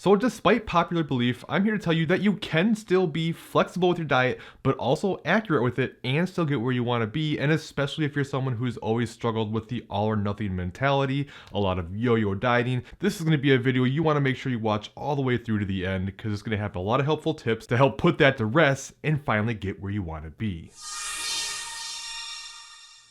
So despite popular belief, I'm here to tell you that you can still be flexible with your diet, but also accurate with it and still get where you want to be. And especially if you're someone who's always struggled with the all or nothing mentality, a lot of yo-yo dieting, this is going to be a video you want to make sure you watch all the way through to the end, because it's going to have a lot of helpful tips to help put that to rest and finally get where you want to be.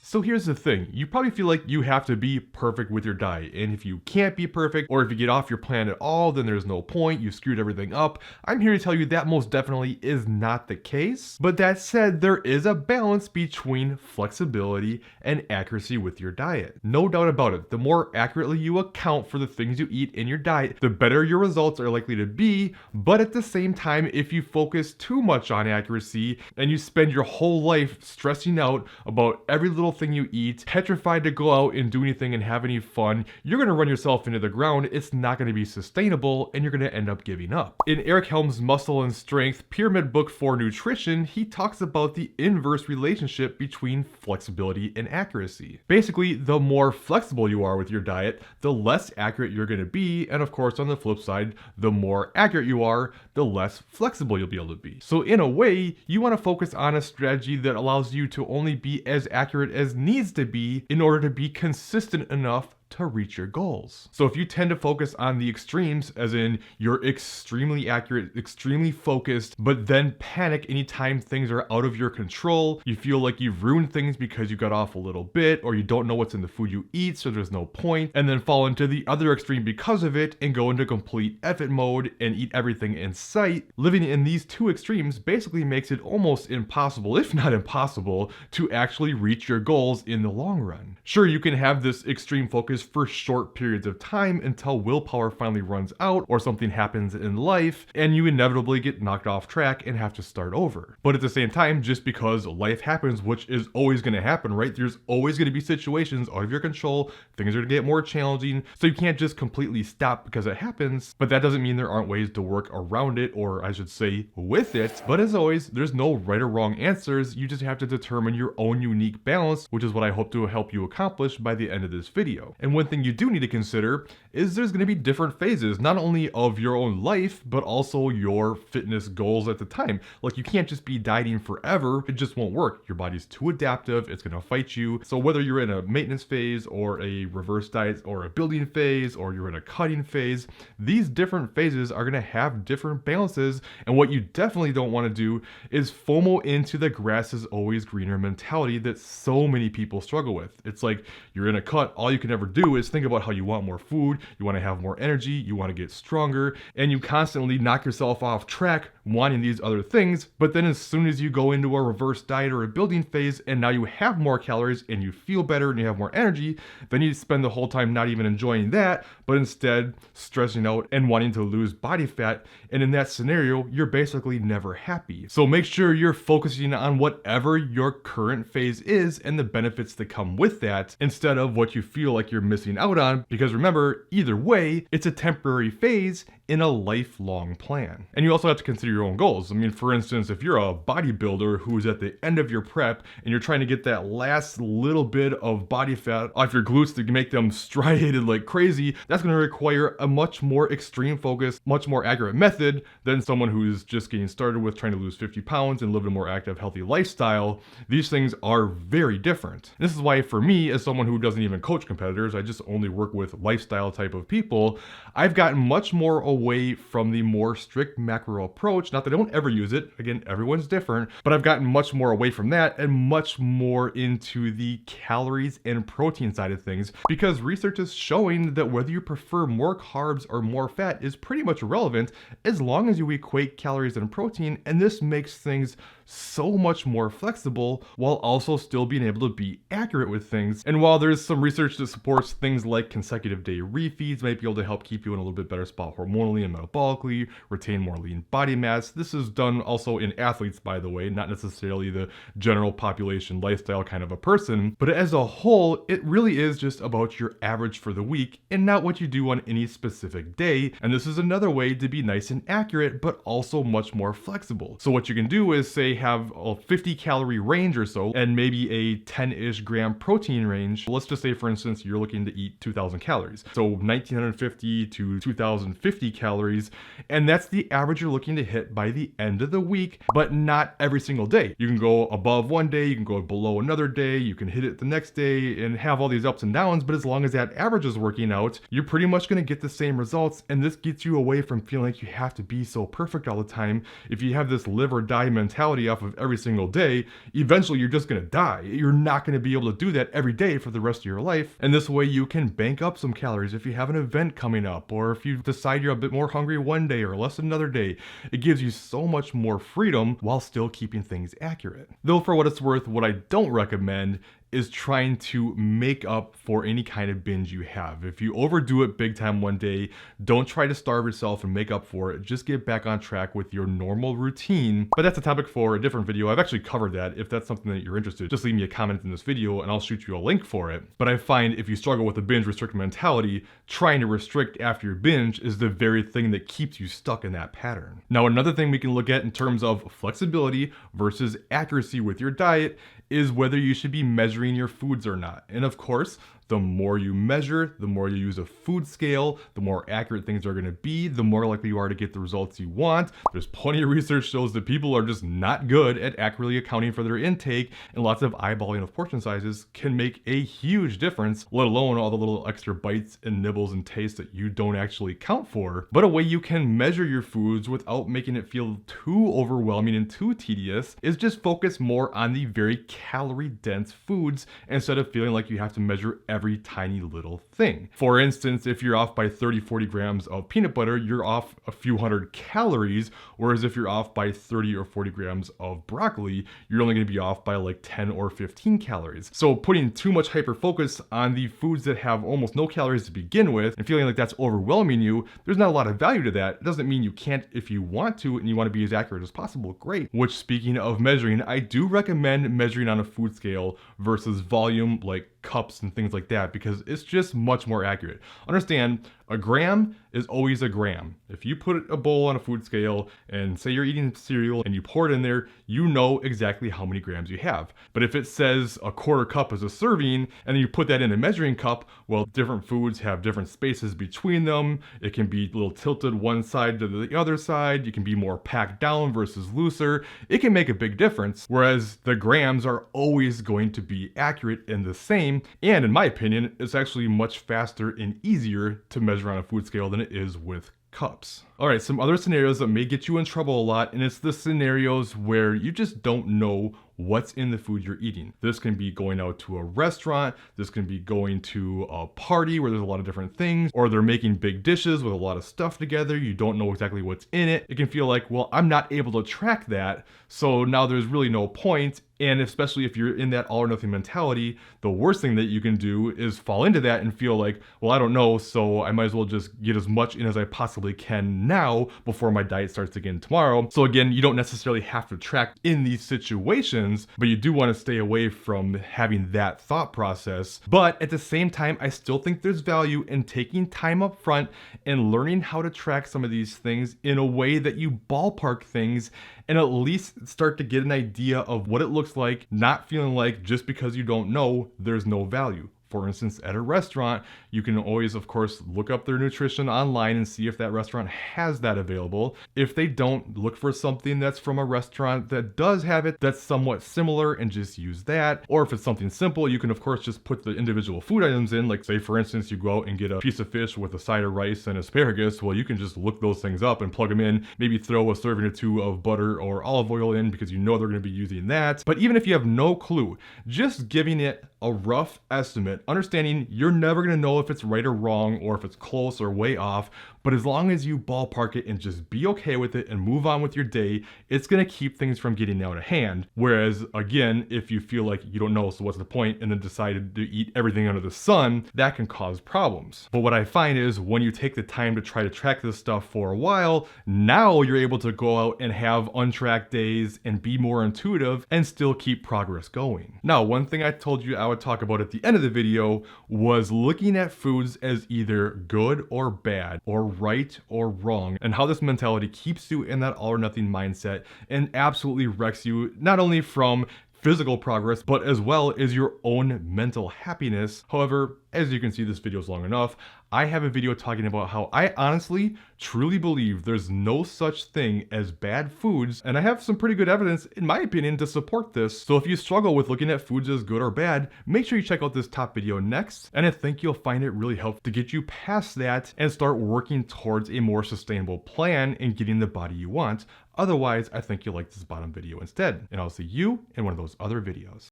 So here's the thing, you probably feel like you have to be perfect with your diet, and if you can't be perfect, or if you get off your plan at all, then there's no point, you screwed everything up. I'm here to tell you that most definitely is not the case. But that said, there is a balance between flexibility and accuracy with your diet. No doubt about it, the more accurately you account for the things you eat in your diet, the better your results are likely to be. But at the same time, if you focus too much on accuracy and you spend your whole life stressing out about every little thing you eat, petrified to go out and do anything and have any fun, you're going to run yourself into the ground. It's not going to be sustainable and you're going to end up giving up. In Eric Helm's Muscle and Strength Pyramid Book for Nutrition, he talks about the inverse relationship between flexibility and accuracy. Basically, the more flexible you are with your diet, the less accurate you're going to be, and of course on the flip side, the more accurate you are, the less flexible you'll be able to be. So in a way, you want to focus on a strategy that allows you to only be as accurate as needs to be in order to be consistent enough to reach your goals. So if you tend to focus on the extremes, as in you're extremely accurate, extremely focused, but then panic anytime things are out of your control, you feel like you've ruined things because you got off a little bit, or you don't know what's in the food you eat, so there's no point, and then fall into the other extreme because of it and go into complete effort mode and eat everything in sight, living in these two extremes basically makes it almost impossible, if not impossible, to actually reach your goals in the long run. Sure, you can have this extreme focus for short periods of time until willpower finally runs out or something happens in life and you inevitably get knocked off track and have to start over. But at the same time, just because life happens, which is always going to happen, right? There's always going to be situations out of your control, things are going to get more challenging, so you can't just completely stop because it happens, but that doesn't mean there aren't ways to work around it, or I should say with it. But as always, there's no right or wrong answers, you just have to determine your own unique balance, which is what I hope to help you accomplish by the end of this video. And one thing you do need to consider is there's going to be different phases, not only of your own life, but also your fitness goals at the time. Like, you can't just be dieting forever, it just won't work. Your body's too adaptive, it's going to fight you. So whether you're in a maintenance phase or a reverse diet or a building phase or you're in a cutting phase, these different phases are going to have different balances. And what you definitely don't want to do is FOMO into the grass is always greener mentality that so many people struggle with. It's like you're in a cut, all you can ever do is think about how you want more food, you want to have more energy, you want to get stronger, and you constantly knock yourself off track wanting these other things. But then as soon as you go into a reverse diet or a building phase and now you have more calories and you feel better and you have more energy, then you spend the whole time not even enjoying that, but instead stressing out and wanting to lose body fat. And in that scenario, you're basically never happy. So make sure you're focusing on whatever your current phase is and the benefits that come with that, instead of what you feel like you're missing out on, because remember, either way, it's a temporary phase in a lifelong plan. And you also have to consider your own goals. I mean, for instance, if you're a bodybuilder who's at the end of your prep and you're trying to get that last little bit of body fat off your glutes to make them striated like crazy, that's going to require a much more extreme focus, much more accurate method than someone who's just getting started with trying to lose 50 pounds and live a more active, healthy lifestyle. These things are very different. This is why for me, as someone who doesn't even coach competitors, I just only work with lifestyle type of people, I've gotten much more away from the more strict macro approach. Not that I don't ever use it, again, everyone's different, but I've gotten much more away from that and much more into the calories and protein side of things, because research is showing that whether you prefer more carbs or more fat is pretty much irrelevant as long as you equate calories and protein, and this makes things so much more flexible while also still being able to be accurate with things. And while there's some research that supports things like consecutive day refeeds might be able to help keep you in a little bit better spot hormonally and metabolically, retain more lean body mass, stats. This is done also in athletes, by the way, not necessarily the general population lifestyle kind of a person. But as a whole, it really is just about your average for the week and not what you do on any specific day. And this is another way to be nice and accurate, but also much more flexible. So what you can do is say have a 50 calorie range or so, and maybe a 10-ish gram protein range. Let's just say, for instance, you're looking to eat 2,000 calories. So 1,950 to 2,050 calories. And that's the average you're looking to hit by the end of the week, but not every single day. You can go above one day, you can go below another day, you can hit it the next day and have all these ups and downs. But as long as that average is working out, you're pretty much going to get the same results. And this gets you away from feeling like you have to be so perfect all the time. If you have this live or die mentality off of every single day, eventually you're just going to die. You're not going to be able to do that every day for the rest of your life. And this way you can bank up some calories if you have an event coming up, or if you decide you're a bit more hungry one day or less another day. It gives you so much more freedom while still keeping things accurate. Though for what it's worth, what I don't recommend is trying to make up for any kind of binge you have. If you overdo it big time one day, don't try to starve yourself and make up for it. Just get back on track with your normal routine. But that's a topic for a different video. I've actually covered that. If that's something that you're interested, just leave me a comment in this video and I'll shoot you a link for it. But I find if you struggle with a binge restriction mentality, trying to restrict after your binge is the very thing that keeps you stuck in that pattern. Now, another thing we can look at in terms of flexibility versus accuracy with your diet is whether you should be measuring your foods or not. And of course, the more you measure, the more you use a food scale, the more accurate things are going to be, the more likely you are to get the results you want. There's plenty of research shows that people are just not good at accurately accounting for their intake, and lots of eyeballing of portion sizes can make a huge difference, let alone all the little extra bites and nibbles and tastes that you don't actually count for. But a way you can measure your foods without making it feel too overwhelming and too tedious is just focus more on the very calorie dense foods instead of feeling like you have to measure every tiny little thing. For instance, if you're off by 30-40 grams of peanut butter, you're off a few hundred calories, whereas if you're off by 30 or 40 grams of broccoli, you're only going to be off by like 10 or 15 calories. So putting too much hyper focus on the foods that have almost no calories to begin with and feeling like that's overwhelming you, there's not a lot of value to that. It doesn't mean you can't if you want to and you want to be as accurate as possible. Great. Which, speaking of measuring, I do recommend measuring on a food scale versus volume, like cups and things like that, because it's just much more accurate. Understand, a gram is always a gram. If you put a bowl on a food scale and say you're eating cereal and you pour it in there, you know exactly how many grams you have. But if it says a quarter cup is a serving and then you put that in a measuring cup, well, different foods have different spaces between them. It can be a little tilted one side to the other side. You can be more packed down versus looser. It can make a big difference, whereas the grams are always going to be accurate and the same. And in my opinion, it's actually much faster and easier to measure on a food scale than it is with cups. All right, some other scenarios that may get you in trouble a lot, and it's the scenarios where you just don't know what's in the food you're eating. This can be going out to a restaurant, this can be going to a party where there's a lot of different things, or they're making big dishes with a lot of stuff together. You don't know exactly what's in it. It can feel like, well, I'm not able to track that, so now there's really no point. And especially if you're in that all or nothing mentality, the worst thing that you can do is fall into that and feel like, well, I don't know, so I might as well just get as much in as I possibly can now before my diet starts again tomorrow. So again, you don't necessarily have to track in these situations, but you do want to stay away from having that thought process. But at the same time, I still think there's value in taking time up front and learning how to track some of these things in a way that you ballpark things and at least start to get an idea of what it looks like, not feeling like just because you don't know, there's no value. For instance, at a restaurant, you can always, of course, look up their nutrition online and see if that restaurant has that available. If they don't, look for something that's from a restaurant that does have it that's somewhat similar and just use that. Or if it's something simple, you can, of course, just put the individual food items in. Like, say, for instance, you go out and get a piece of fish with a side of rice and asparagus. Well, you can just look those things up and plug them in. Maybe throw a serving or two of butter or olive oil in because you know they're going to be using that. But even if you have no clue, just giving it a rough estimate experiment, understanding you're never gonna know if it's right or wrong or if it's close or way off, but as long as you ballpark it and just be okay with it and move on with your day, it's gonna keep things from getting out of hand. Whereas again, if you feel like you don't know, so what's the point, and then decided to eat everything under the sun, that can cause problems. But what I find is when you take the time to try to track this stuff for a while, now you're able to go out and have untracked days and be more intuitive and still keep progress going. Now, one thing I told you I would talk about at the end of the video was looking at foods as either good or bad, or right or wrong, and how this mentality keeps you in that all or nothing mindset and absolutely wrecks you, not only from physical progress, but as well as your own mental happiness. However, as you can see, this video is long enough. I have a video talking about how I honestly, truly believe there's no such thing as bad foods, and I have some pretty good evidence, in my opinion, to support this. So if you struggle with looking at foods as good or bad, make sure you check out this top video next, and I think you'll find it really helpful to get you past that and start working towards a more sustainable plan and getting the body you want. Otherwise, I think you'll like this bottom video instead, and I'll see you in one of those other videos.